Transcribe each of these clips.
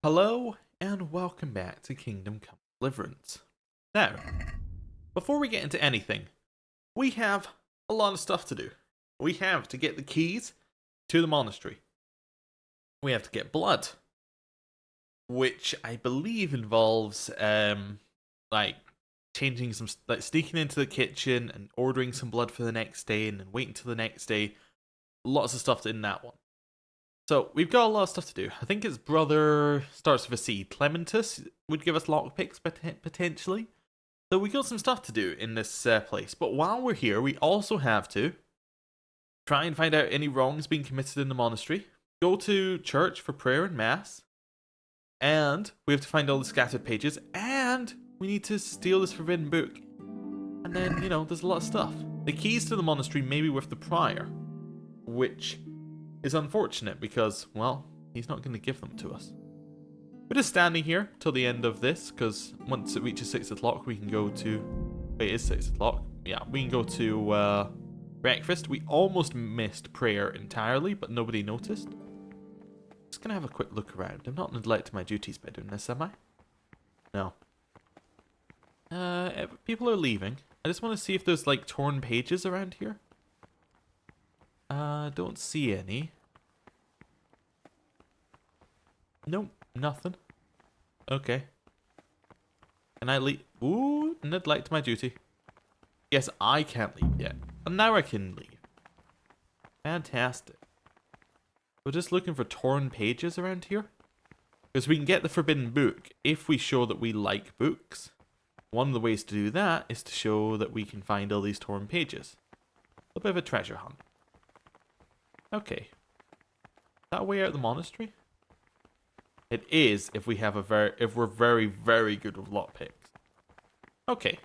Hello and welcome back to Kingdom Come Deliverance. Now, before we get into anything, we have a lot of stuff to do. We have to get the keys to the monastery. We have to get blood, which I believe involves like changing some, like sneaking into the kitchen and ordering some blood for the next day and then waiting till the next day. Lots of stuff in that one. So, we've got a lot of stuff to do. I think his brother starts with a C. Clementus would give us lockpicks, potentially. So, we got some stuff to do in this place. But while we're here, we also have to try and find out any wrongs being committed in the monastery. Go to church for prayer and mass. And we have to find all the scattered pages. And we need to steal this forbidden book. And then, you know, there's a lot of stuff. The keys to the monastery may be with the prior. Which is unfortunate because, well, he's not going to give them to us. We're just standing here till the end of this, because once it reaches 6 o'clock, we can go to... Wait, it is 6 o'clock. Yeah, we can go to breakfast. We almost missed prayer entirely, but nobody noticed. Just going to have a quick look around. I'm not neglecting my duties by doing this, am I? No. People are leaving. I just want to see if there's, like, torn pages around here. Don't see any. Nope, nothing. Okay. Can I leave? Ooh, neglect my duty. Yes, I can't leave yet. And now I can leave. Fantastic. We're just looking for torn pages around here. Because we can get the forbidden book if we show that we like books. One of the ways to do that is to show that we can find all these torn pages. A bit of a treasure hunt. Okay. Is that a way out of the monastery? It is if we have if we're very, very good with lockpicks. Okay.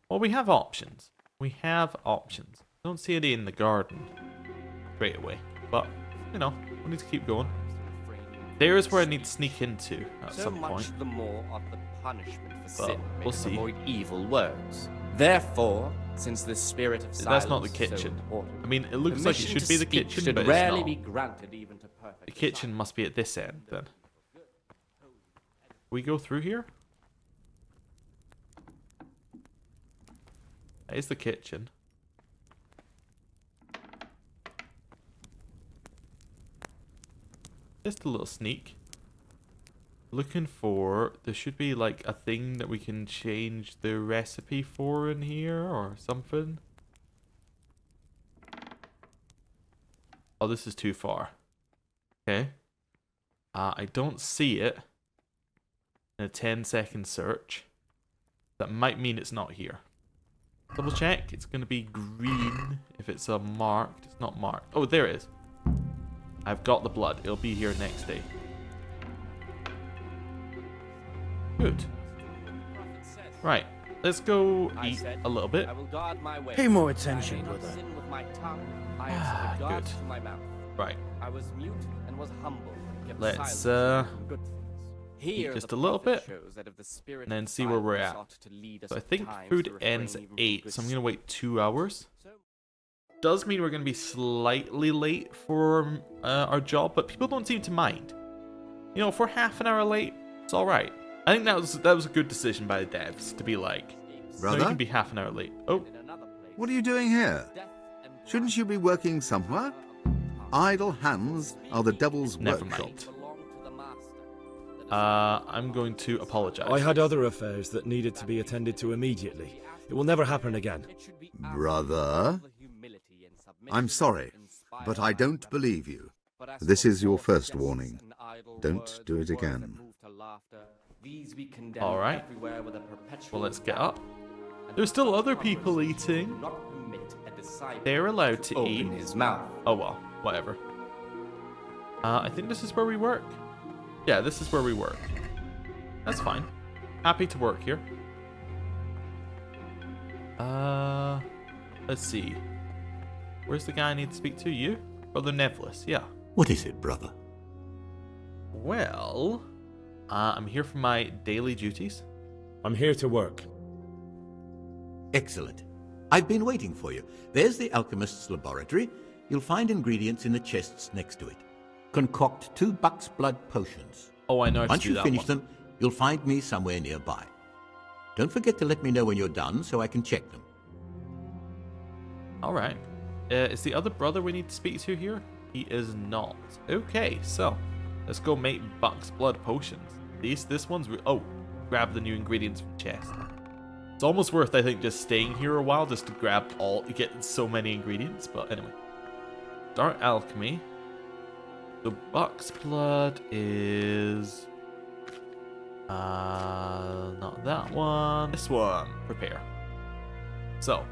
Well, we have options. We have options. Don't see any in the garden straight away. But, you know, we need to keep going. There is where I need to sneak into at some point. So much the more of the punishment for But sin we'll maketh see. avoid evil words. Therefore, since the spirit of silence That's not the is so kitchen. important, I mean, it looks like it permission should to be the speak kitchen, should but it's rarely not. be granted even to perfect The kitchen must be at this end, then. We go through here? That is the kitchen. Just a little sneak. Looking for... There should be like a thing that we can change the recipe for in here or something. Oh, this is too far. Okay. I don't see it in a 10-second search. That might mean it's not here. Double check. It's going to be green if it's marked. It's not marked. Oh, there it is. I've got the blood. It'll be here next day. Good. Right. Let's go eat a little bit. I will guard my way. Pay more attention, I may not brother. sin with my tongue. I have set a guard Good. to my mouth. Right. I was mute and was humble. And kept Let's, silence from good things. Here just the a little prophet bit, shows that if the spirit and then of see where we're silence at. sought to lead us So I at think times food to refrain ends at even from 8, good so I'm going to wait 2 speech. hours. So Does mean we're going to be slightly late for our job, but people don't seem to mind. You know, if we're half an hour late, it's alright. I think that was a good decision by the devs to be like, no, Brother? you can be half an hour late. Oh, in another place, What are you doing here? death and Shouldn't you be working somewhere? Idle hands are the devil's Never workshop. mind. belong to the master. I'm going to apologize. I had other affairs that needed to be attended to immediately. It will never happen again. Brother? I'm sorry, but I don't believe you. This is your first warning. Don't do it again. All right. Well, let's get up. There's still other people eating. They're allowed to eat. Open his mouth. Oh well, whatever. I think this is where we work. Yeah, this is where we work. That's fine. Happy to work here. Let's see. Where's the guy I need to speak to? You? Brother Nevlis, yeah. What is it, brother? Well, I'm here for my daily duties. I'm here to work. Excellent. I've been waiting for you. There's the alchemist's laboratory. You'll find ingredients in the chests next to it. Concoct 2 buck's blood potions. Oh, I know how to Once do you that finish one. them, you'll find me somewhere nearby. Don't forget to let me know when you're done so I can check them. Alright. Is the other brother we need to speak to here? He is not. Okay, so let's go make Buck's blood potions. This one's... Oh, grab the new ingredients from the chest. It's almost worth, I think, just staying here a while just to grab all... You get so many ingredients, but anyway. Start alchemy. So Buck's blood is... not that one. This one. Prepare. So,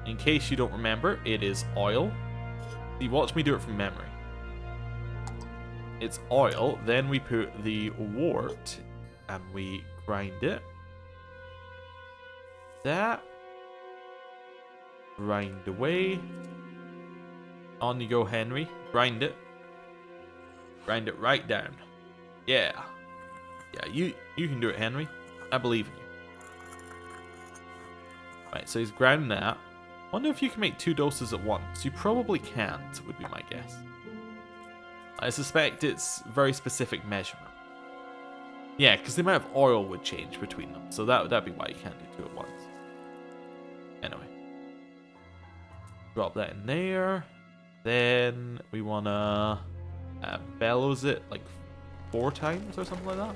in case you don't remember, it is oil. See, watch me do it from memory. It's oil, then we put the wort and we grind it. That. Grind away. On you go, Henry. Grind it. Grind it right down. Yeah. Yeah, you can do it, Henry. I believe in you. Right, so he's ground that. Wonder if you can make 2 doses at once. You probably can't, would be my guess. I suspect it's very specific measurement. Yeah, because the amount of oil would change between them. So that'd be why you can't do 2 at once. Anyway. Drop that in there. Then we want to bellows it like 4 times or something like that.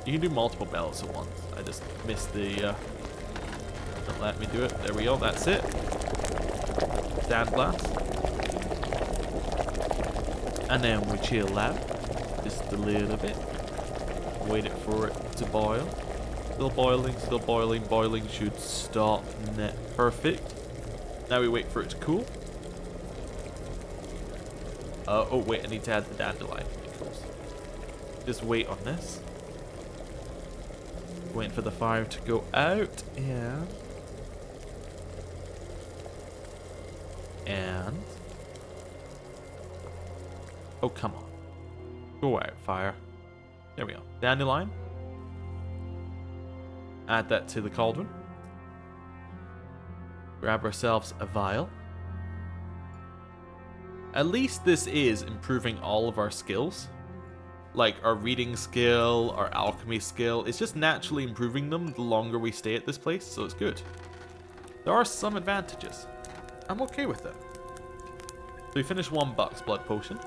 You can do multiple bellows at once. I just missed the... Don't let me do it. There we go. That's it. Sandblast. And then we chill out. Just a little bit. Wait it for it to boil. Still boiling, still boiling. Boiling should stop. Perfect. Now we wait for it to cool. Oh wait, I need to add the dandelion. Just wait on this. Waiting for the fire to go out, and oh, come on, go out, fire. There we go. Dandelion. Add that to the cauldron. Grab ourselves a vial. At least this is improving all of our skills. Like our reading skill, our alchemy skill. It's just naturally improving them the longer we stay at this place, so it's good. There are some advantages. I'm okay with it. So we finished 1 Buck's blood potion.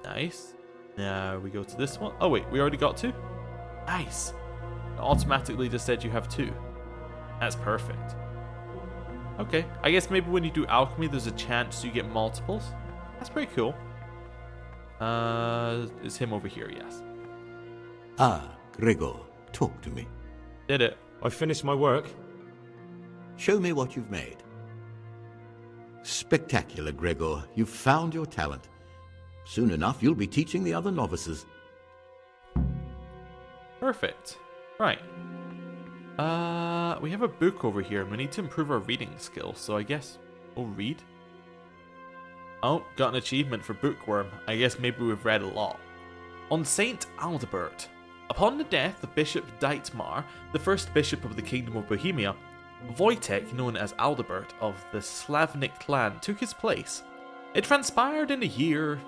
Nice. Now we go to this one. Oh wait, we already got 2? Nice. It automatically just said you have 2. That's perfect. Okay, I guess maybe when you do alchemy, there's a chance you get multiples. That's pretty cool. It's him over here, yes. Ah, Gregor, talk to me. Did it. I finished my work. Show me what you've made. Spectacular, Gregor. You've found your talent. Soon enough, you'll be teaching the other novices. Perfect. Right. We have a book over here, and we need to improve our reading skill, so I guess we'll read. Oh, got an achievement for Bookworm. I guess maybe we've read a lot. On Saint Aldebert. Upon the death of Bishop Dietmar, the first bishop of the Kingdom of Bohemia, Wojtek, known as Aldebert of the Slavnik clan, took his place. It transpired in the year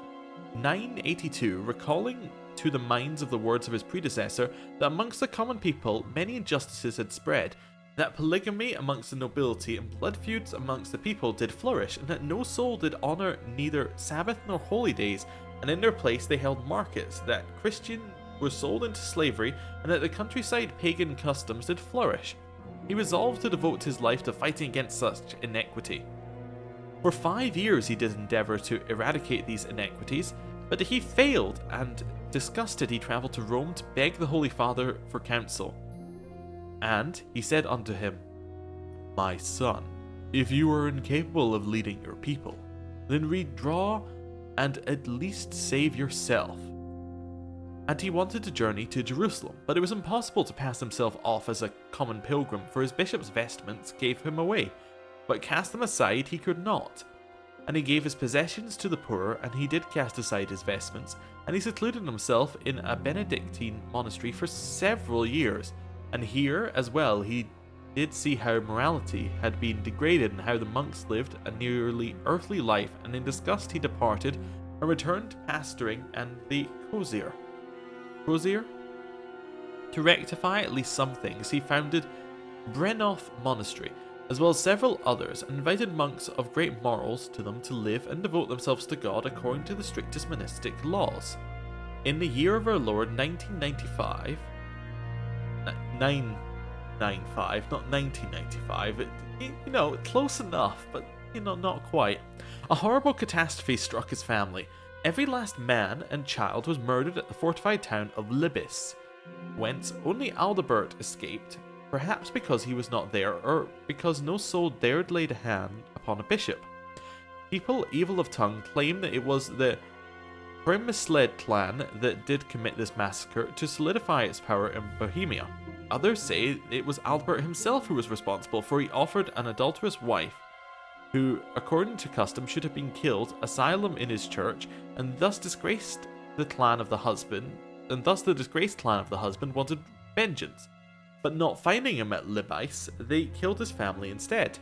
982, recalling to the minds of the words of his predecessor that amongst the common people many injustices had spread, that polygamy amongst the nobility and blood feuds amongst the people did flourish, and that no soul did honour neither Sabbath nor holy days, and in their place they held markets, that Christian were sold into slavery, and that the countryside pagan customs did flourish. He resolved to devote his life to fighting against such inequity. For 5 years he did endeavour to eradicate these inequities, but he failed, and disgusted he travelled to Rome to beg the Holy Father for counsel. And he said unto him, My son, if you are incapable of leading your people, then redraw and at least save yourself. And he wanted to journey to Jerusalem, but it was impossible to pass himself off as a common pilgrim, for his bishop's vestments gave him away, but cast them aside he could not. And he gave his possessions to the poor, and he did cast aside his vestments, and he secluded himself in a Benedictine monastery for several years. And here, as well, he did see how morality had been degraded and how the monks lived a nearly earthly life, and in disgust he departed, and returned to pastoring and the Crozier. To rectify at least some things, he founded Brennhoff Monastery, as well as several others, and invited monks of great morals to them to live and devote themselves to God according to the strictest monastic laws. In the year of our Lord 1995, 995, not 1995, close enough, but not quite. A horrible catastrophe struck his family. Every last man and child was murdered at the fortified town of Libis, whence only Adalbert escaped, perhaps because he was not there, or because no soul dared lay a hand upon a bishop. People evil of tongue claim that it was the Premysled clan that did commit this massacre to solidify its power in Bohemia. Others say it was Adalbert himself who was responsible, for he offered an adulterous wife, who, according to custom, should have been killed, asylum in his church, and thus the disgraced clan of the husband wanted vengeance. But not finding him at Libis, they killed his family instead.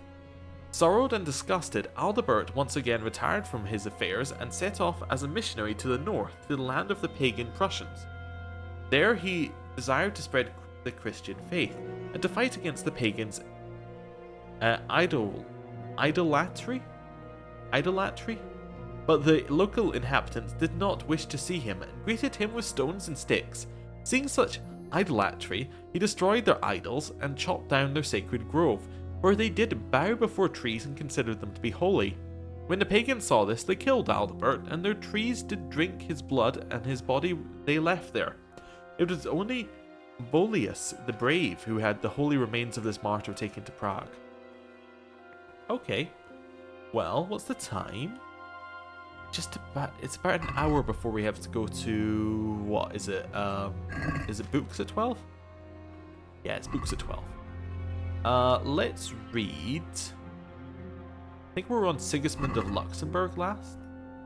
Sorrowed and disgusted, Adalbert once again retired from his affairs and set off as a missionary to the north, to the land of the pagan Prussians. There he desired to spread the Christian faith, and to fight against the pagans' idolatry? But the local inhabitants did not wish to see him, and greeted him with stones and sticks. Seeing such idolatry, he destroyed their idols and chopped down their sacred grove, where they did bow before trees and considered them to be holy. When the pagans saw this, they killed Adalbert, and their trees did drink his blood, and his body they left there. It was only Boleus the Brave who had the holy remains of this martyr taken to Prague. Okay, well, what's the time? It's about an hour before we have to go to, what is it books at 12? Yeah, it's books at 12. Let's read. I think we're on Sigismund of Luxembourg last?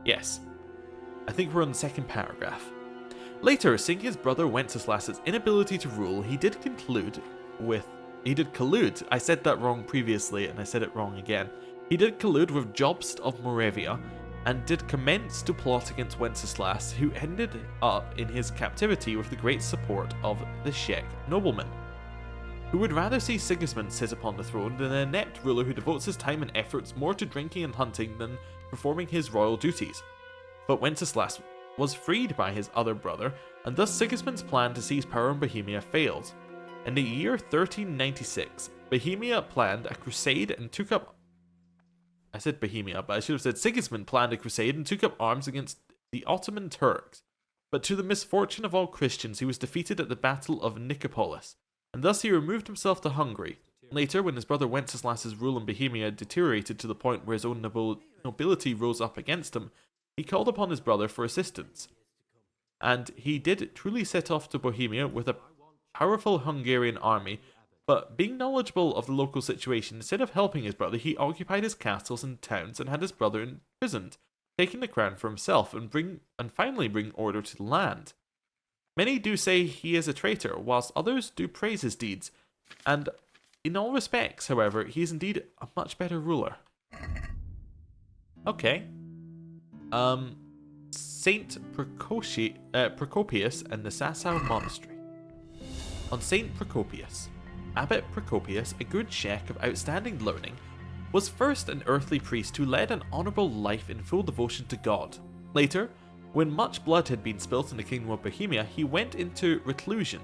Yes. I think we're on the second paragraph. Later, seeing his brother Wenceslas's inability to rule, he did collude. I said that wrong previously, and I said it wrong again. He did collude with Jobst of Moravia, and did commence to plot against Wenceslas, who ended up in his captivity with the great support of the Czech nobleman, who would rather see Sigismund sit upon the throne than an inept ruler who devotes his time and efforts more to drinking and hunting than performing his royal duties. But Wenceslas was freed by his other brother, and thus Sigismund's plan to seize power in Bohemia failed. In the year 1396, Bohemia planned a crusade and took up... I said Bohemia, but I should have said Sigismund planned a crusade and took up arms against the Ottoman Turks. But to the misfortune of all Christians, he was defeated at the Battle of Nicopolis, and thus he removed himself to Hungary. Later, when his brother Wenceslas's rule in Bohemia deteriorated to the point where his own nobility rose up against him, he called upon his brother for assistance. And he did truly set off to Bohemia with a powerful Hungarian army, but being knowledgeable of the local situation, instead of helping his brother, he occupied his castles and towns and had his brother imprisoned, taking the crown for himself and finally bring order to the land. Many do say he is a traitor, whilst others do praise his deeds, and in all respects, however, he is indeed a much better ruler. Okay. Saint Procopius and the Sasau Monastery. On Saint Procopius, Abbot Procopius, a good Czech of outstanding learning, was first an earthly priest who led an honourable life in full devotion to God. Later, when much blood had been spilt in the kingdom of Bohemia, he went into reclusion,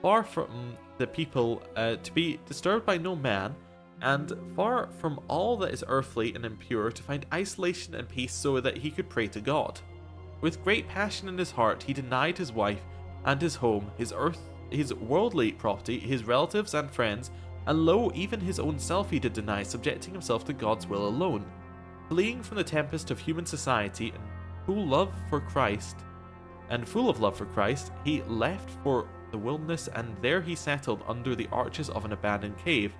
far from the people, to be disturbed by no man, and far from all that is earthly and impure, to find isolation and peace so that he could pray to God. With great passion in his heart, he denied his wife and his home, his worldly property, his relatives and friends, and lo, even his own self he did deny, subjecting himself to God's will alone. Fleeing from the tempest of human society and full of love for Christ, he left for the wilderness, and there he settled under the arches of an abandoned cave,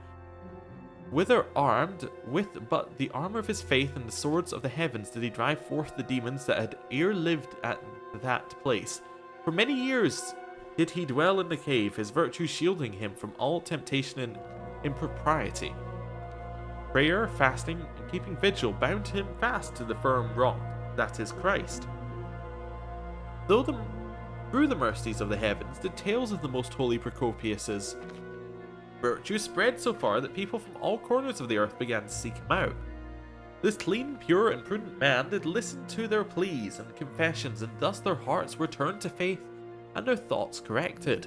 whither armed with but the armour of his faith and the swords of the heavens did he drive forth the demons that had ere lived at that place. For many years did he dwell in the cave, his virtue shielding him from all temptation and impropriety. Prayer, fasting, and keeping vigil bound him fast to the firm rock, that is Christ. Through the mercies of the heavens, the tales of the most holy Procopius's virtue spread so far that people from all corners of the earth began to seek him out. This clean, pure, and prudent man did listen to their pleas and confessions, and thus their hearts were turned to faith and their thoughts corrected.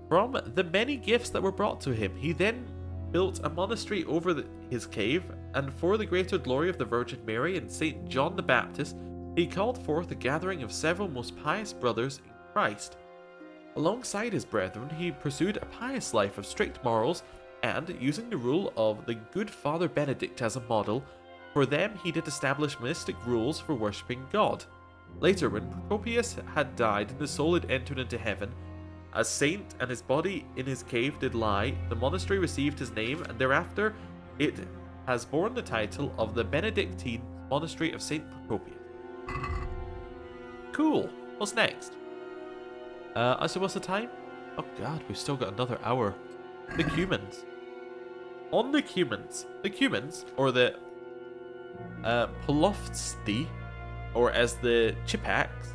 From the many gifts that were brought to him, he then built a monastery over his cave, and for the greater glory of the Virgin Mary and St. John the Baptist, he called forth a gathering of several most pious brothers in Christ. Alongside his brethren, he pursued a pious life of strict morals, and, using the rule of the good Father Benedict as a model, for them he did establish monastic rules for worshipping God. Later, when Procopius had died and his soul had entered into heaven, a saint and his body in his cave did lie, the monastery received his name, and thereafter it has borne the title of the Benedictine Monastery of St. Procopius. Cool. What's next? So what's the time? Oh god, we've still got another hour. The Cumans. On the Cumans, or the Polovtsi, or as the Chipaks,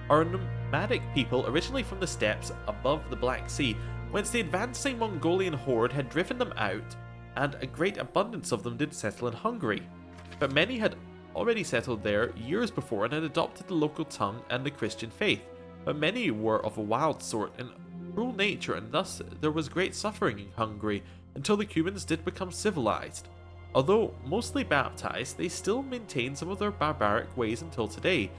are a nomadic people originally from the steppes above the Black Sea, whence the advancing Mongolian horde had driven them out, and a great abundance of them did settle in Hungary. But many had already settled there years before and had adopted the local tongue and the Christian faith, but many were of a wild sort and cruel nature, and thus there was great suffering in Hungary until the Cumans did become civilized. Although mostly baptized, they still maintain some of their barbaric ways until today,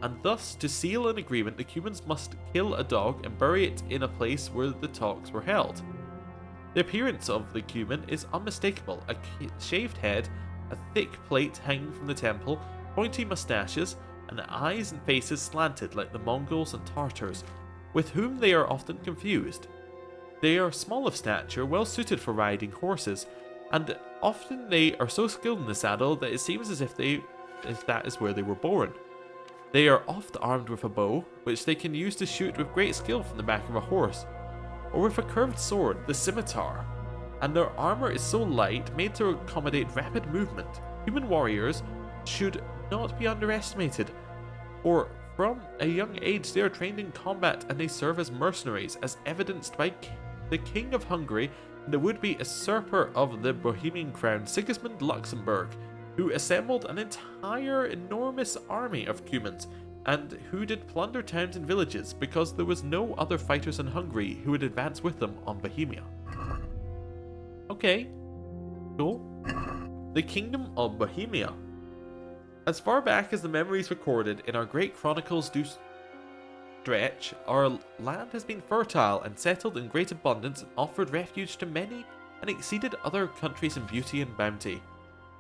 and thus to seal an agreement the Cumans must kill a dog and bury it in a place where the talks were held. The appearance of the Cuman is unmistakable: a shaved head, a thick plate hanging from the temple, pointy moustaches, and eyes and faces slanted like the Mongols and Tartars, with whom they are often confused. They are small of stature, well suited for riding horses, and often they are so skilled in the saddle that it seems as if that is where they were born. They are oft armed with a bow, which they can use to shoot with great skill from the back of a horse, or with a curved sword, the scimitar, and their armor is so light, made to accommodate rapid movement. Human warriors should not be underestimated, for from a young age they are trained in combat and they serve as mercenaries, as evidenced by the King of Hungary and the would-be usurper of the Bohemian crown, Sigismund Luxembourg, who assembled an entire enormous army of Cumans, and who did plunder towns and villages because there was no other fighters in Hungary who would advance with them on Bohemia. Okay, cool. The Kingdom of Bohemia. As far back as the memories recorded in our great chronicles do stretch, our land has been fertile and settled in great abundance and offered refuge to many and exceeded other countries in beauty and bounty.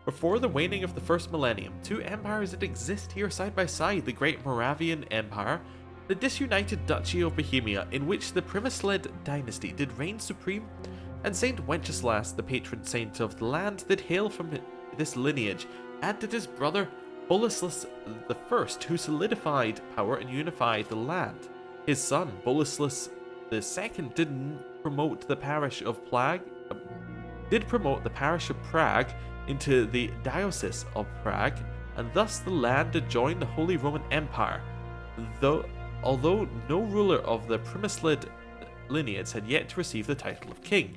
Before the waning of the first millennium, two empires did exist here side by side: the great Moravian Empire, the disunited Duchy of Bohemia, in which the Primosled dynasty did reign supreme, and Saint Wenceslas, the patron saint of the land, did hail from this lineage, and did his brother Boleslaus I, who solidified power and unified the land. His son, Boleslaus II, did promote the parish of Prague into the Diocese of Prague, and thus the land did join the Holy Roman Empire, although no ruler of the Primosled lineage had yet to receive the title of king.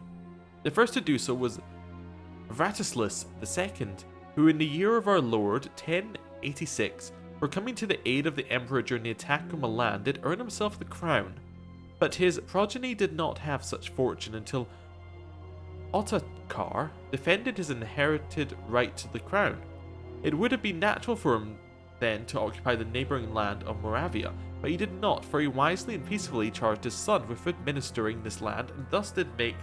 The first to do so was Vratislaus II, who in the year of our Lord 1086, for coming to the aid of the emperor during the attack on Milan, did earn himself the crown. But his progeny did not have such fortune until Ottokar defended his inherited right to the crown. It would have been natural for him then to occupy the neighbouring land of Moravia, but he did not, for he wisely and peacefully charged his son with administering this land, and thus did make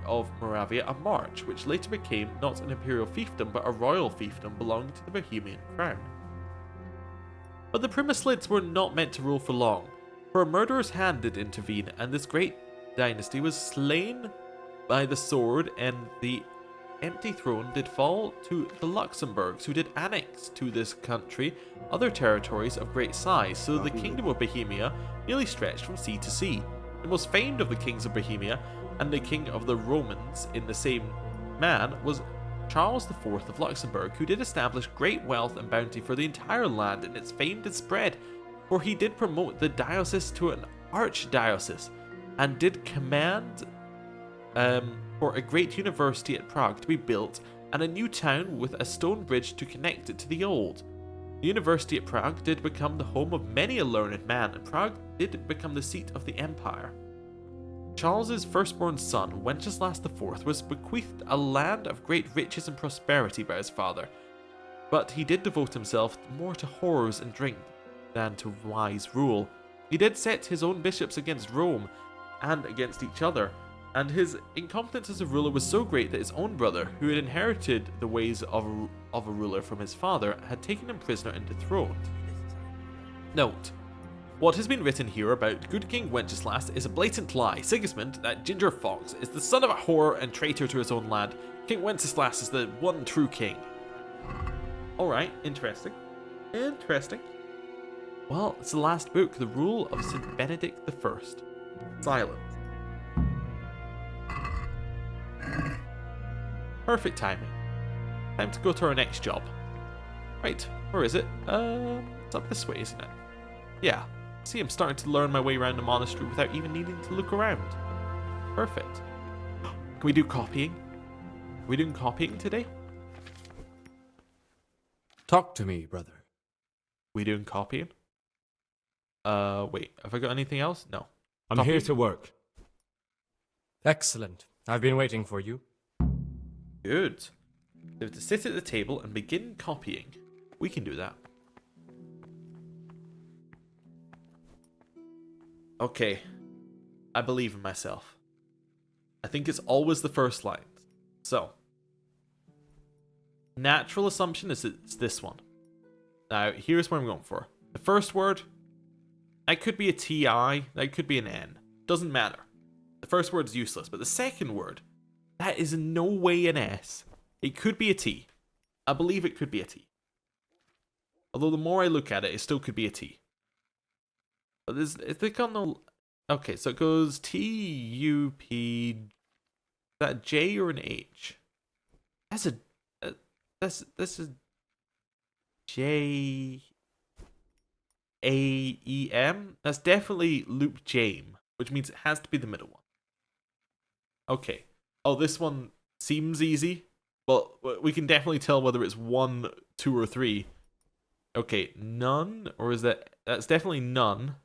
of Moravia a march, which later became not an imperial fiefdom but a royal fiefdom belonging to the Bohemian crown. But the Primosleds were not meant to rule for long, for a murderer's hand did intervene, and this great dynasty was slain by the sword, and the empty throne did fall to the Luxembourgs, who did annex to this country other territories of great size, so the Kingdom of Bohemia nearly stretched from sea to sea. The most famed of the kings of Bohemia, and the king of the Romans in the same man, was Charles IV of Luxembourg, who did establish great wealth and bounty for the entire land, and its fame did spread, for he did promote the diocese to an archdiocese, and did command for a great university at Prague to be built, and a new town with a stone bridge to connect it to the old. The university at Prague did become the home of many a learned man, and Prague did become the seat of the empire. Charles's firstborn son, Wenceslas IV, was bequeathed a land of great riches and prosperity by his father, but he did devote himself more to whores and drink than to wise rule. He did set his own bishops against Rome and against each other, and his incompetence as a ruler was so great that his own brother, who had inherited the ways of a ruler from his father, had taken him prisoner and dethroned. Note: what has been written here about good King Wenceslas is a blatant lie. Sigismund, that ginger fox, is the son of a whore and traitor to his own land. King Wenceslas is the one true king. Alright, interesting. Interesting. Well, it's the last book, The Rule of St. Benedict I. Silence. Perfect timing. Time to go to our next job. Right, where is it? It's up this way, isn't it? Yeah. See, I'm starting to learn my way around the monastery without even needing to look around. Perfect. Can we do copying? Are we doing copying today? Talk to me, brother. We doing copying? Wait, have I got anything else? No. I'm Copying? here to work. Excellent. I've been waiting for you. Good. We have to sit at the table and begin copying. We can do that. Okay. I believe in myself. I think it's always the first line. So. Natural assumption is it's this one. Now, here's what I'm going for. The first word, that could be a TI, that could be an N. Doesn't matter. The first word's useless, but the second word, that is in no way an S. It could be a T. I believe it could be a T. Although the more I look at it, it still could be a T. But is it got no... Okay, so it goes T-U-P... Is that a J or an H? That's a... This is... J-A-E-M? That's definitely loop Jame, which means it has to be the middle one. Okay. Oh, this one seems easy, but we can definitely tell whether it's 1, 2, or 3. Okay, none, or is that... That's definitely none.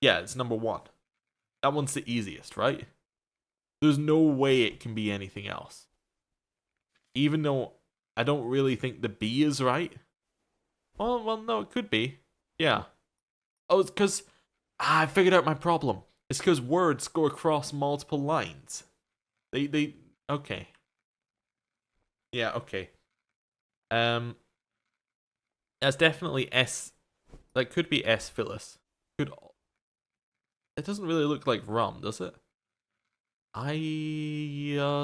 Yeah, it's number 1. That one's the easiest, right? There's no way it can be anything else. Even though I don't really think the B is right. Well, no, it could be. Yeah. Oh, it's because... I figured out my problem. It's because words go across multiple lines. They... Okay. Yeah, okay. That's definitely S... That could be S. Phyllis. Could... It doesn't really look like rum, does it? Ios...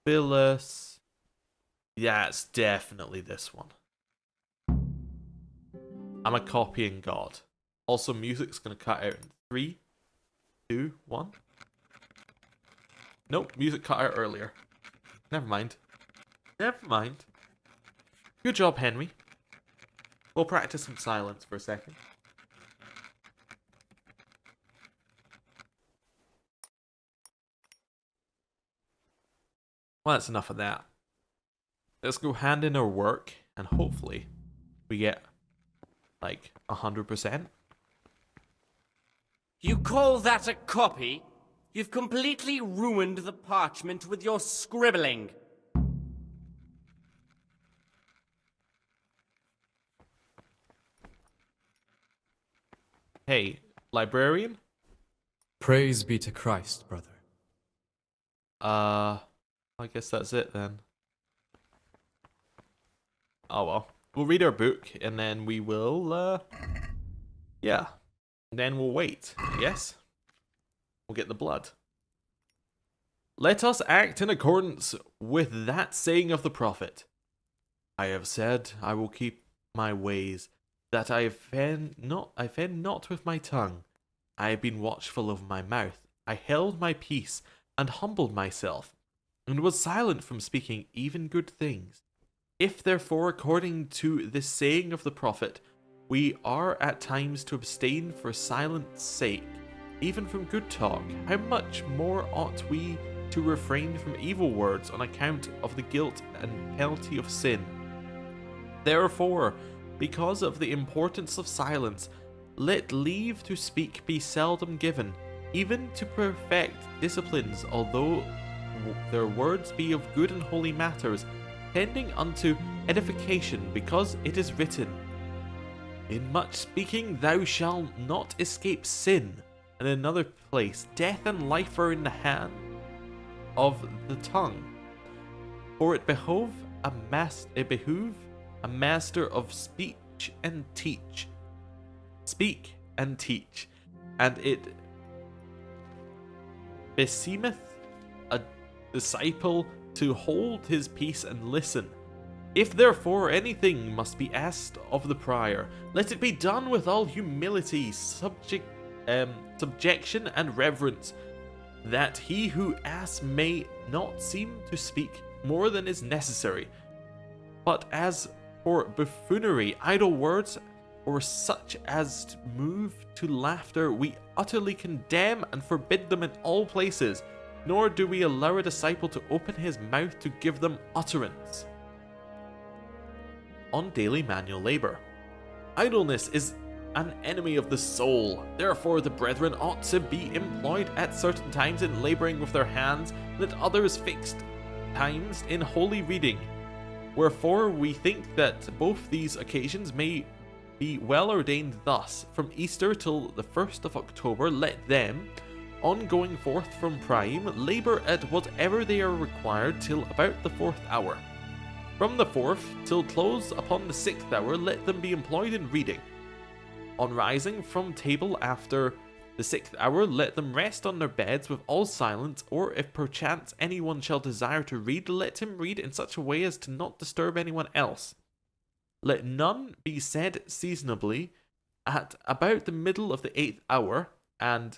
Phyllis... Yeah, it's definitely this one. I'm a copying god. Also, music's gonna cut out in 3, 2, 1. Nope, music cut out earlier. Never mind. Never mind. Good job, Henry. We'll practice some silence for a second. Well, that's enough of that. Let's go hand in our work, and hopefully we get, like, 100%. You call that a copy? You've completely ruined the parchment with your scribbling. Hey, librarian? Praise be to Christ, brother. I guess that's it then. Oh well. We'll read our book and then we will, yeah. And then we'll wait, I guess. We'll get the blood. Let us act in accordance with that saying of the prophet. I have said I will keep my ways, that I offend not with my tongue. I have been watchful of my mouth. I held my peace and humbled myself. and was silent from speaking even good things. If therefore, according to this saying of the prophet, we are at times to abstain for silence sake, even from good talk, how much more ought we to refrain from evil words on account of the guilt and penalty of sin? Therefore, because of the importance of silence, let leave to speak be seldom given, even to perfect disciplines, although their words be of good and holy matters, tending unto edification, because it is written, in much speaking thou shalt not escape sin. And in another place, death and life are in the hand of the tongue. For it behoove a master of speech and teach. Speak and teach, and it beseemeth a disciple to hold his peace and listen. If therefore anything must be asked of the prior, let it be done with all humility, subjection and reverence, that he who asks may not seem to speak more than is necessary. But as for buffoonery, idle words, or such as move to laughter, we utterly condemn and forbid them in all places, nor do we allow a disciple to open his mouth to give them utterance. On daily manual labour. Idleness is an enemy of the soul. Therefore the brethren ought to be employed at certain times in labouring with their hands, and at others fixed times in holy reading. Wherefore we think that both these occasions may be well ordained thus: from Easter till the 1st of October, let them, on going forth from prime, labour at whatever they are required till about the 4th hour. From the 4th till close upon the 6th hour, let them be employed in reading. On rising from table after the 6th hour, let them rest on their beds with all silence, or if perchance anyone shall desire to read, let him read in such a way as to not disturb anyone else. Let none be said seasonably at about the middle of the 8th hour, and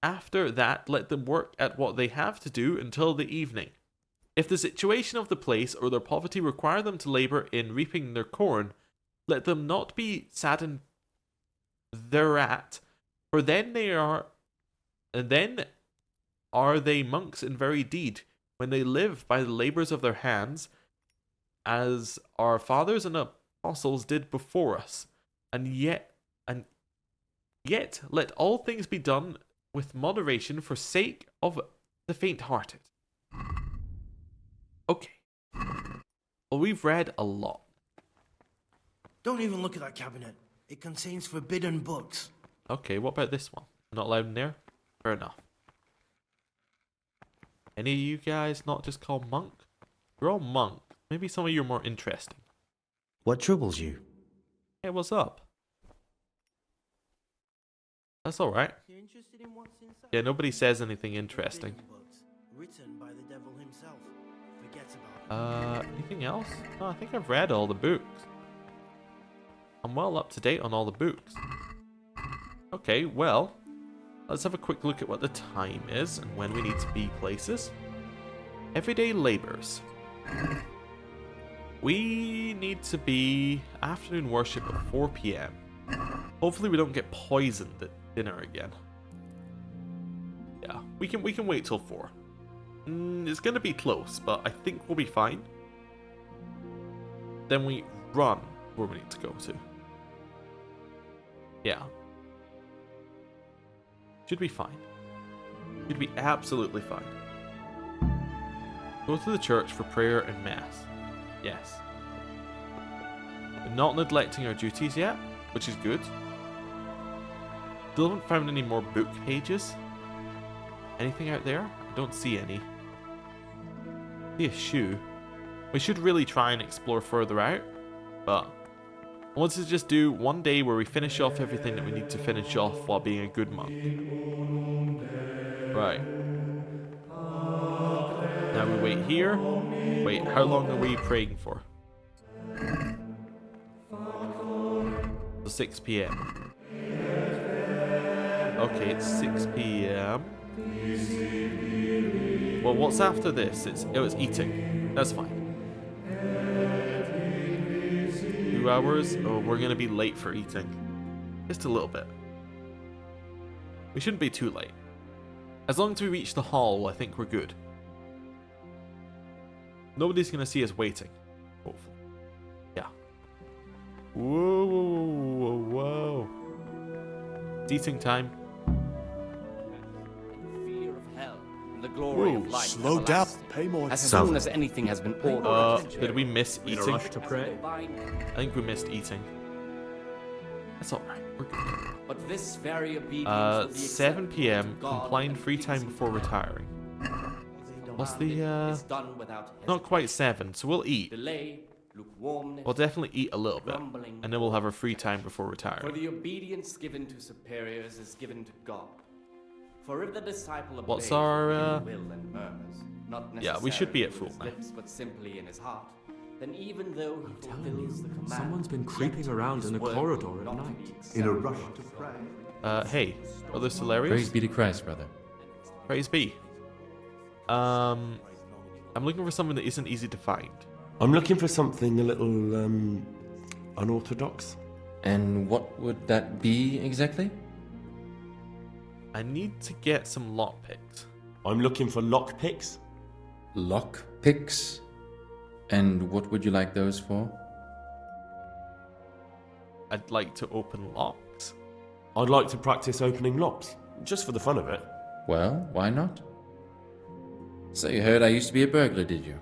after that let them work at what they have to do until the evening. If the situation of the place or their poverty require them to labour in reaping their corn, let them not be saddened thereat, for then are they monks in very deed, when they live by the labours of their hands, as our fathers and apostles did before us. And yet let all things be done with moderation, for sake of the faint-hearted. Okay. Well, we've read a lot. Don't even look at that cabinet. It contains forbidden books. Okay, what about this one? Not allowed in there? Fair enough. Any of you guys not just called monk? We're all monk. Maybe some of you are more interesting. What troubles you? Hey, what's up? That's alright. You're interested in what's inside? Yeah, nobody says anything interesting. Forbidden books, written by the devil himself. Forget about it. Anything else? No, I think I've read all the books. I'm well up to date on all the books. Okay, well, let's have a quick look at what the time is and when we need to be places. Everyday labours. We need to be afternoon worship at 4 PM. Hopefully we don't get poisoned at dinner again. Yeah, we can wait till 4. It's gonna be close, but I think we'll be fine. Then we run where we need to go to. Yeah. Should be fine. Should be absolutely fine. Go to the church for prayer and mass. Yes. We're not neglecting our duties yet, which is good. Still haven't found any more book pages. Anything out there? I don't see any. See a shoe. We should really try and explore further out, but I want to just do one day where we finish off everything that we need to finish off while being a good monk. Right. Now we wait here. Wait, how long are we praying for? So 6 PM. Okay, it's 6 PM. Well, what's after this? It's eating. That's fine. 2 hours? Oh, we're gonna be late for eating. Just a little bit. We shouldn't be too late. As long as we reach the hall, I think we're good. Nobody's gonna see us waiting. Hopefully. Yeah. Whoa, whoa, whoa, whoa. It's eating time. Fear of hell and the glory of life. Slow down. everlasting. Pay more As attention. soon as anything has been ordered. Did we miss In a eating? rush to pray? I think we missed eating. That's alright. We're good. But this very obedience will be 7 acceptable p.m. to God Compline and free time pleasing before to man. retiring. What's Is the, done without not quite 7, so we'll eat. delay, lukewarmness, We'll definitely eat a little bit. grumbling. And then we'll have our free time before For retiring. the obedience given to superiors is given to God. For if the disciple obeys What's our, with ill will and murmurs, not Yeah, we should be at necessarily full with his now. lips, but simply in his heart, then even though he telling you, fulfills the command, someone's been yet creeping around his in the word corridor will at not night. be In a accepted rush to to God. Hey, Brother Cellarius? Praise be to Christ, brother. Praise be. I'm looking for something that isn't easy to find. I'm looking for something a little, unorthodox. And what would that be exactly? I need to get some lockpicks. I'm looking for lockpicks. Lock picks? And what would you like those for? I'd like to open locks. I'd like to practice opening locks, just for the fun of it. Well, why not? So you heard I used to be a burglar, did you?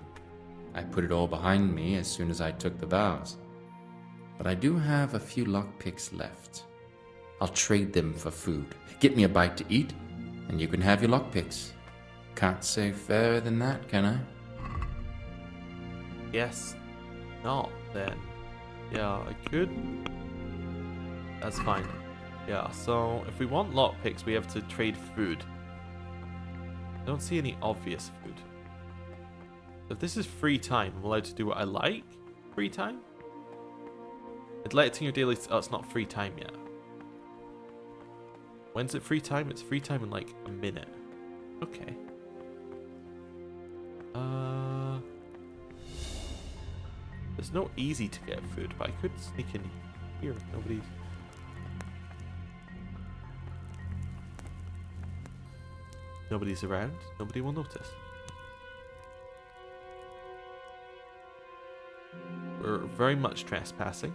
I put it all behind me as soon as I took the vows. But I do have a few lockpicks left. I'll trade them for food. Get me a bite to eat, and you can have your lockpicks. Can't say fairer than that, can I? Yes. Not then. Yeah, I could. That's fine. Yeah, so if we want lockpicks, we have to trade food. I don't see any obvious food. If this is free time, I'm allowed to do what I like? Free time? Neglecting your daily... Oh, it's not free time yet. When's it free time? It's free time in like a minute. Okay. There's no easy to get food, but I could sneak in here. Nobody's around. Nobody will notice. We're very much trespassing.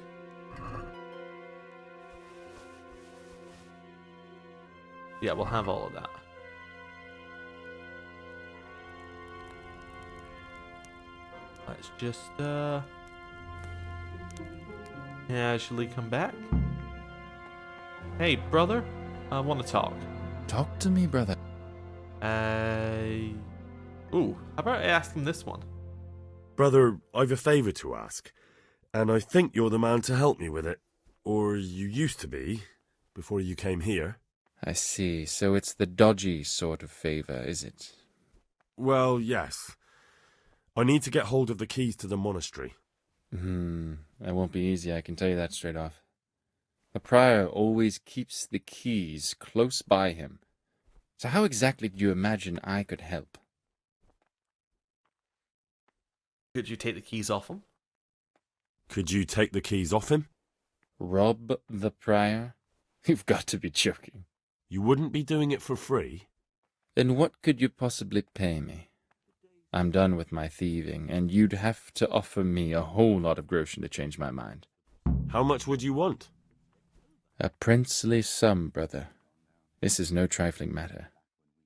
Yeah, we'll have all of that. Let's just casually come back. Hey, brother, I want to talk. Talk to me, brother. Ooh, how about I ask him this one? Brother, I've a favour to ask, and I think you're the man to help me with it. Or you used to be, before you came here. I see. So it's the dodgy sort of favor, is it? Well, yes. I need to get hold of the keys to the monastery. That won't be easy, I can tell you that straight off. The prior always keeps the keys close by him. So how exactly do you imagine I could help? Could you take the keys off him? Could you take the keys off him? Rob the prior? You've got to be joking. You wouldn't be doing it for free? Then what could you possibly pay me? I'm done with my thieving, and you'd have to offer me a whole lot of groschen to change my mind. How much would you want? A princely sum, brother. This is no trifling matter.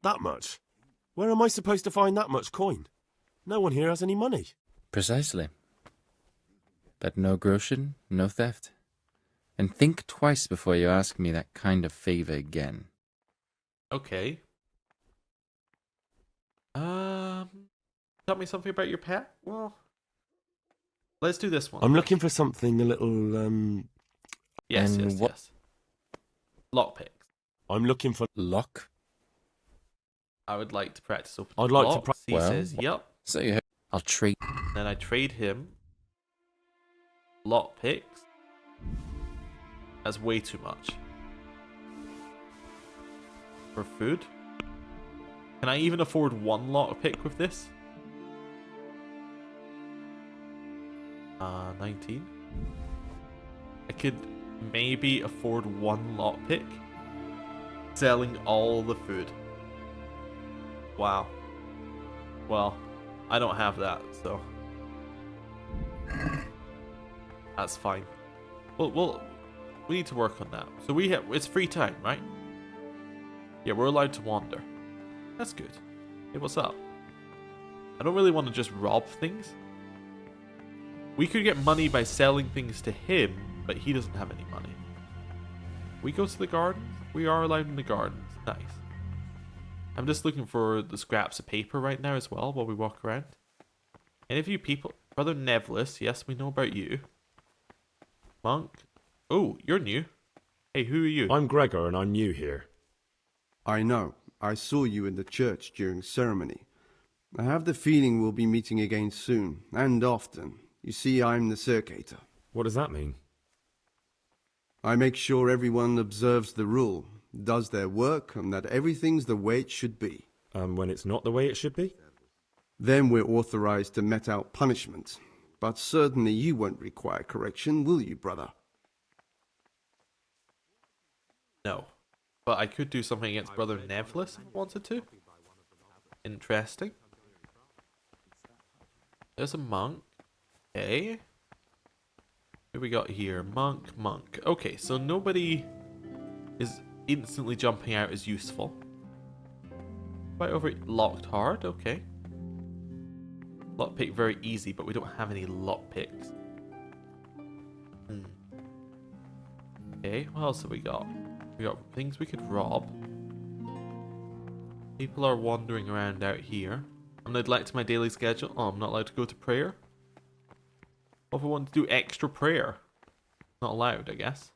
That much? Where am I supposed to find that much coin? No one here has any money. Precisely. But no groschen, no theft. And think twice before you ask me that kind of favor again. Okay. Tell me something about your pet? Well, let's do this one. I'm looking for something a little, Yes, And yes, what- yes. Lockpicks. I'm looking for... Lock? I would like to practice open I'd like to locks. He Well, says, yep. So you heard. I'll trade. Then I trade him lockpicks. That's way too much. For food? Can I even afford one lockpick with this? 19. I could maybe afford one lockpick. Selling all the food. Wow. Well, I don't have that, so that's fine. Well, we need to work on that. So it's free time, right? Yeah, we're allowed to wander. That's good. Hey, what's up? I don't really want to just rob things. We could get money by selling things to him, but he doesn't have any money. We go to the gardens? We are allowed in the gardens. Nice. I'm just looking for the scraps of paper right now as well while we walk around. Any of you people... Brother Nevlis, yes, we know about you. Monk. Oh, you're new. Hey, who are you? I'm Gregor and I'm new here. I know. I saw you in the church during ceremony. I have the feeling we'll be meeting again soon, and often. You see, I'm the circator. What does that mean? I make sure everyone observes the rule, does their work, and that everything's the way it should be. When it's not the way it should be? Then we're authorized to mete out punishment. But certainly you won't require correction, will you, brother? No. But I could do something against Brother Nevlis if I wanted to. Interesting. There's a monk. Okay. What we got here? Monk. Okay, so nobody is instantly jumping out as useful. Right over locked hard, okay. Lockpick very easy, but we don't have any lockpicks. Okay, what else have we got? We got things we could rob. People are wandering around out here. I'm neglecting my daily schedule. Oh, I'm not allowed to go to prayer? What if I want to do extra prayer? Not allowed, I guess.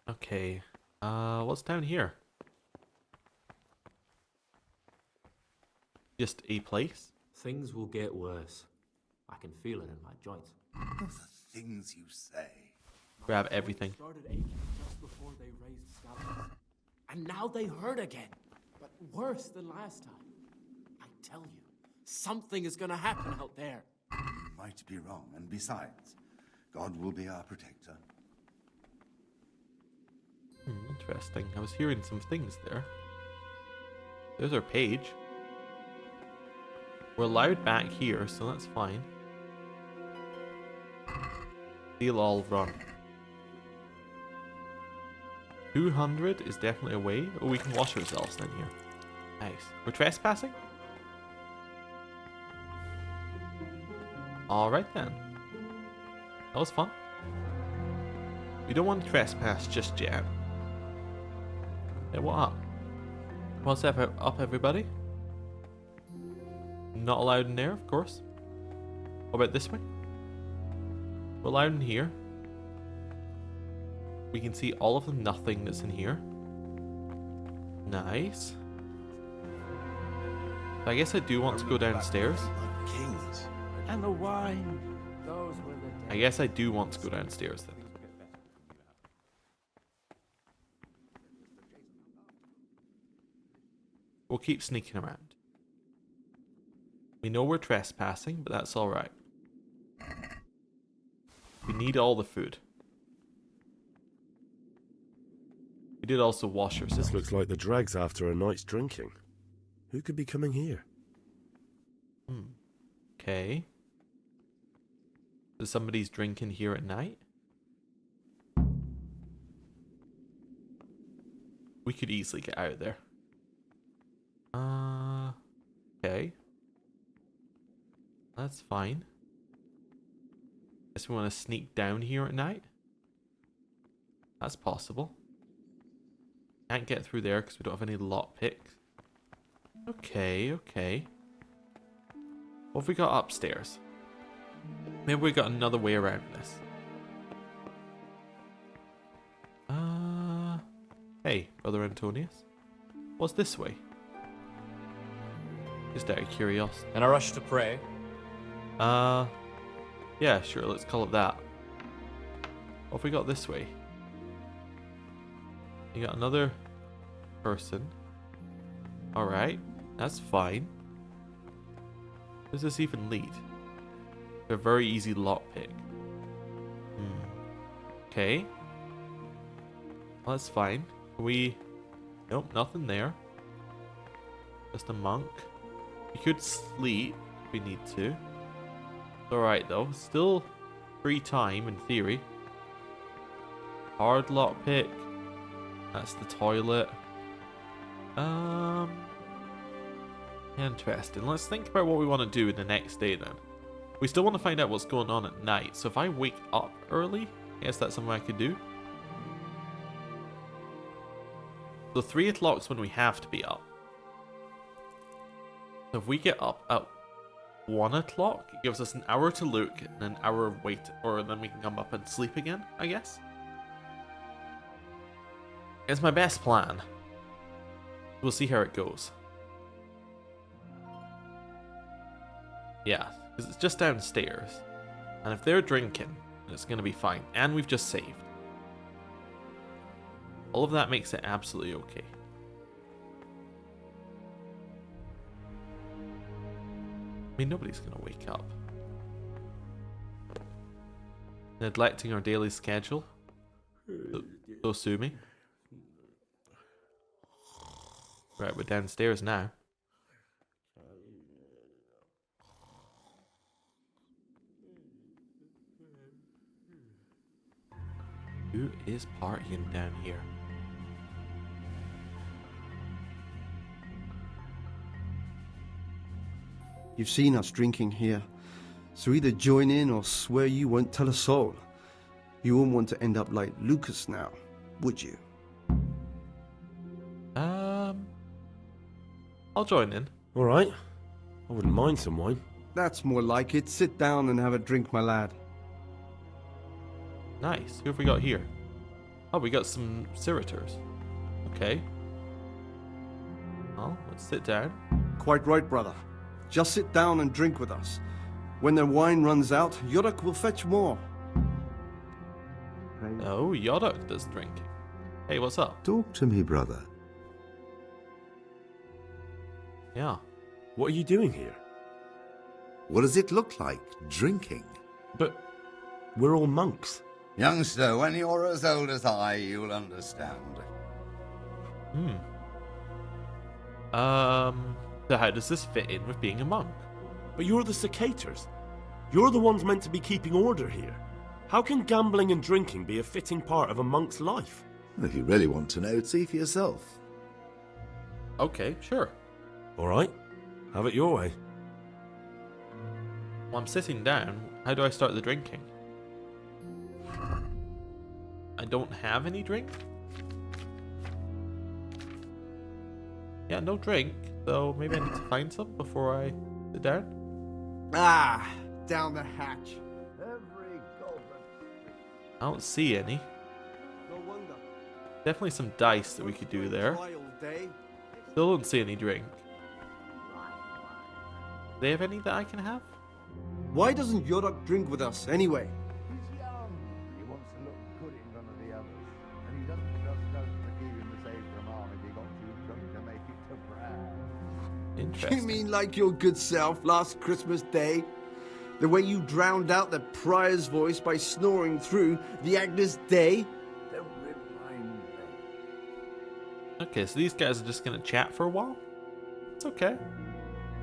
Okay. What's down here? Just a place? Things will get worse. I can feel it in my joints. Those are things you say. Grab everything. Started aching just before they raised scalpels. And now they hurt again. But worse than last time. I tell you, something is gonna happen out there. You might be wrong, and besides, God will be our protector. Interesting. I was hearing some things there. There's our page. We're allowed back here, so that's fine. They'll all run. 200 is definitely a way. Oh, we can wash ourselves in here. Nice. We're trespassing? Alright then. That was fun. We don't want to trespass just yet. Hey, what up? What's up, everybody? Not allowed in there, of course. What about this way? We're allowed in here. We can see all of the nothing that's in here. Nice. So I guess I do want to go downstairs. Kings. And the wine. Those were the I guess I do want to go downstairs then. We'll keep sneaking around. We know we're trespassing, but that's alright. We need all the food. We did also wash ourselves. This looks like the dregs after a night's drinking. Who could be coming here? Okay. So somebody's drinking here at night? We could easily get out of there. Okay. That's fine. Guess we want to sneak down here at night? That's possible. Can't get through there because we don't have any lockpicks. Okay. What have we got upstairs? Maybe we got another way around this. Hey, Brother Antonius. What's this way? Just out of curiosity. In a rush to pray? Yeah, sure, let's call it that. What have we got this way? You got another person. Alright, that's fine. Where does this even lead? A very easy lockpick. Okay. Well, that's fine. Nope, nothing there. Just a monk. We could sleep if we need to. Alright though, still free time in theory. Hard lockpick. That's the toilet. Interesting. Let's think about what we want to do the next day then. We still want to find out what's going on at night. So if I wake up early, I guess that's something I could do. So 3 o'clock's when we have to be up. So if we get up at 1 o'clock, it gives us an hour to look and an hour of wait, or then we can come up and sleep again, I guess. It's my best plan. We'll see how it goes. Yeah, because it's just downstairs. And if they're drinking, it's going to be fine. And we've just saved. All of that makes it absolutely okay. I mean, nobody's going to wake up. Neglecting our daily schedule. So sue me. Right, we're downstairs now. Who is partying down here? You've seen us drinking here, so either join in or swear you won't tell a soul. You wouldn't want to end up like Lucas now, would you? I'll join in. All right. I wouldn't mind some wine. That's more like it. Sit down and have a drink, my lad. Nice. Who have we got here? Oh, we got some servitors. Okay. Well, let's sit down. Quite right, brother. Just sit down and drink with us. When the wine runs out, Yodok will fetch more. Oh, Yodok does drinking. Hey, what's up? Talk to me, brother. Yeah. What are you doing here? What does it look like, drinking? But we're all monks. Youngster, when you're as old as I, you'll understand. So how does this fit in with being a monk? But you're the cicators. You're the ones meant to be keeping order here. How can gambling and drinking be a fitting part of a monk's life? If you really want to know, see for yourself. Okay, sure. All right. Have it your way. Well, I'm sitting down. How do I start the drinking? I don't have any drink? Yeah, no drink. So maybe I need to find some before I sit down. Ah, down the hatch. Every I don't see any. No wonder. Definitely some dice that we could do there. Still don't see any drink. Do they have any that I can have? Why doesn't Yodok drink with us anyway? He's young. He wants to look good in front of the others. And he doesn't just know to keep him safe from harm if he got too drunk to make it to brag. Interesting. You mean like your good self last Christmas Day? The way you drowned out the prior's voice by snoring through the Agnes Day? Don't remind me. Okay, so these guys are just gonna chat for a while? It's okay.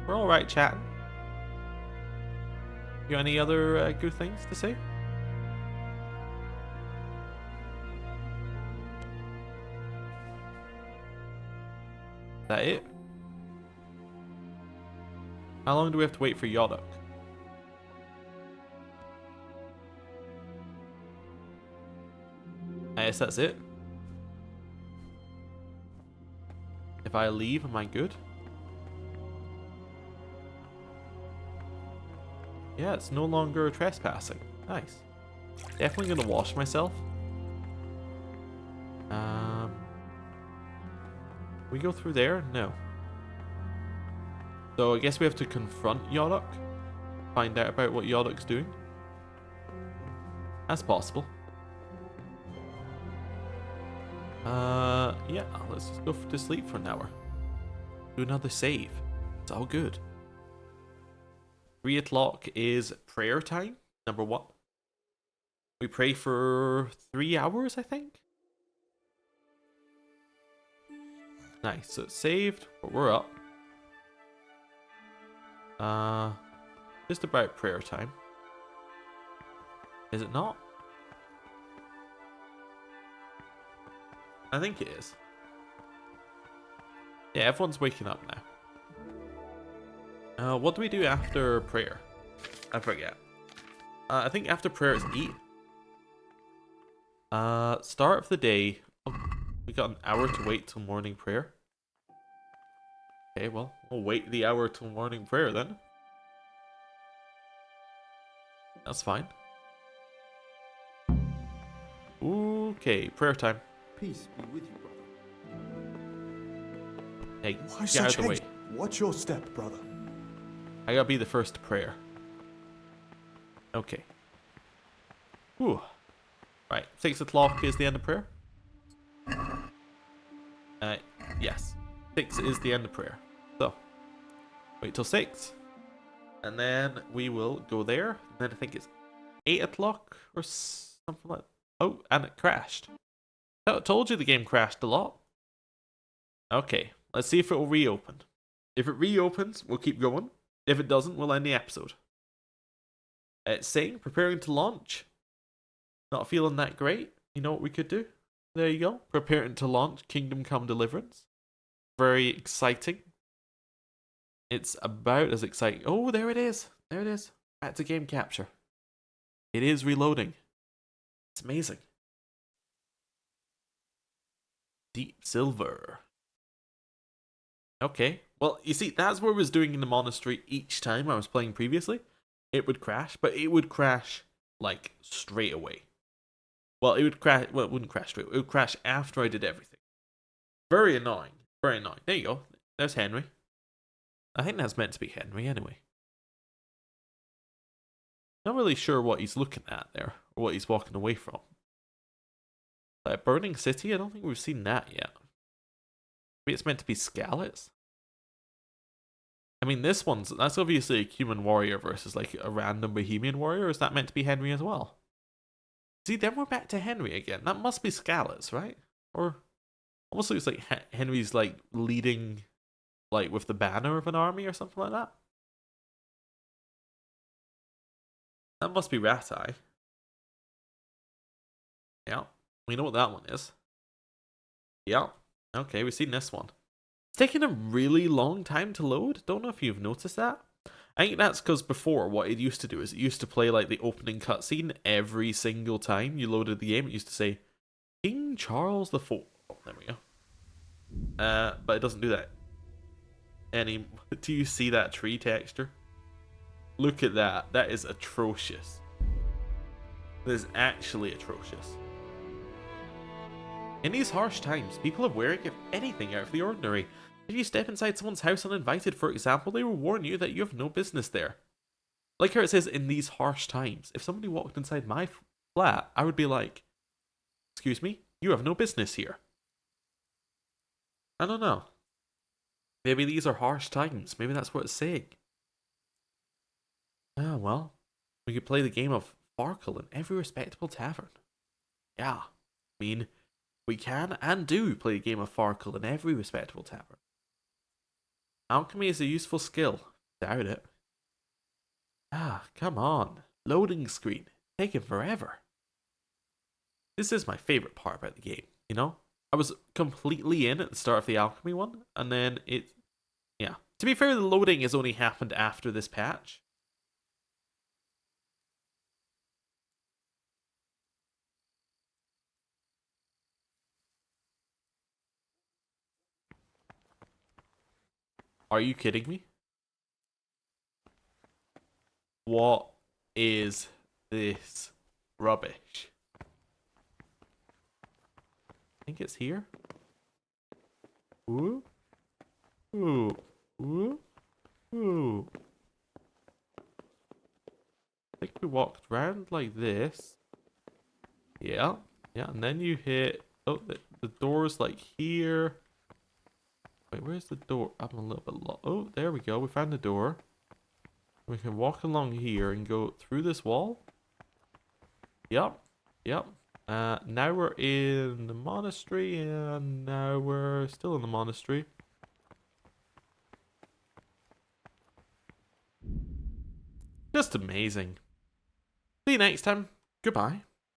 We're alright chatting. You got any other good things to say? Is that it? How long do we have to wait for Yodok? I guess that's it. If I leave, am I good? Yeah, it's no longer trespassing. Nice. Definitely gonna wash myself. We go through there? No. So I guess we have to confront Yodok. Find out about what Yodok's doing. That's possible. Yeah, let's just go to sleep for an hour. do another save. It's all good. 3 o'clock is prayer time, number 1. We pray for 3 hours, I think. Nice, so it's saved, but we're up. Just about prayer time. Is it not? I think it is. Yeah, everyone's waking up now. What do we do after prayer? I forget. I think after prayer is eat. Start of the day. Oh, we got an hour to wait till morning prayer. Okay, well, we'll wait the hour till morning prayer then. That's fine. Okay, prayer time. Peace be with you, brother. Hey, Why get such out of the way. haste? Watch your step, brother. I gotta be the first to prayer. Okay. Whew. Right, 6 o'clock is the end of prayer? Yes. 6 is the end of prayer. So, wait till 6. And then we will go there. And then I think it's 8 o'clock or something like that. Oh, and it crashed. I told you the game crashed a lot. Okay, let's see if it will reopen. If it reopens, we'll keep going. If it doesn't, we'll end the episode. It's saying, preparing to launch. Not feeling that great. You know what we could do? There you go. Preparing to launch Kingdom Come Deliverance. Very exciting. It's about as exciting. Oh, there it is. There it is. Back to game capture. It is reloading. It's amazing. Deep silver. Okay. Well, you see, that's what I was doing in the monastery each time I was playing previously. It would crash, but it would crash, like, straight away. Well, it would crash. Well, it wouldn't crash straight away. It would crash after I did everything. Very annoying. Very annoying. There you go. There's Henry. I think that's meant to be Henry anyway. Not really sure what he's looking at there, or what he's walking away from. Burning City? I don't think we've seen that yet. Maybe it's meant to be Scallots? I mean, this one's, that's obviously a human warrior versus like a random Bohemian warrior. Is that meant to be Henry as well? See, then we're back to Henry again. That must be Scallots, right? Or almost looks like Henry's like leading, like with the banner of an army or something like that. That must be Ratai. Yeah, we know what that one is. Yeah, okay, we've seen this one. It's taking a really long time to load. Don't know if you've noticed that. I think that's because before, what it used to do is it used to play like the opening cutscene every single time you loaded the game. It used to say, King Charles IV. Oh, there we go. But it doesn't do that anymore. Do you see that tree texture? Look at that. That is atrocious. That is actually atrocious. In these harsh times, people are wary of anything out of the ordinary. If you step inside someone's house uninvited, for example, they will warn you that you have no business there. Like how it says, in these harsh times. If somebody walked inside my flat, I would be like, excuse me, you have no business here. I don't know. Maybe these are harsh times. Maybe that's what it's saying. Ah, well, we could play the game of Farkle in every respectable tavern. Yeah, I mean, we can and do play a game of Farkle in every respectable tavern. Alchemy is a useful skill. Doubt it. Ah, come on. Loading screen. Taking forever. This is my favorite part about the game, you know? I was completely in at the start of the alchemy one, and then it... Yeah. To be fair, the loading has only happened after this patch. Are you kidding me? What is this rubbish? I think it's here. Ooh. Ooh. Ooh. Ooh. I think we walked round like this. Yeah. Yeah, and then you hit... Oh, the door's like here. Wait, where's the door? I'm a little bit lost. Oh, there we go. We found the door. We can walk along here and go through this wall. Yep. Yep. Now we're in the monastery, and now we're still in the monastery. Just amazing. See you next time. Goodbye.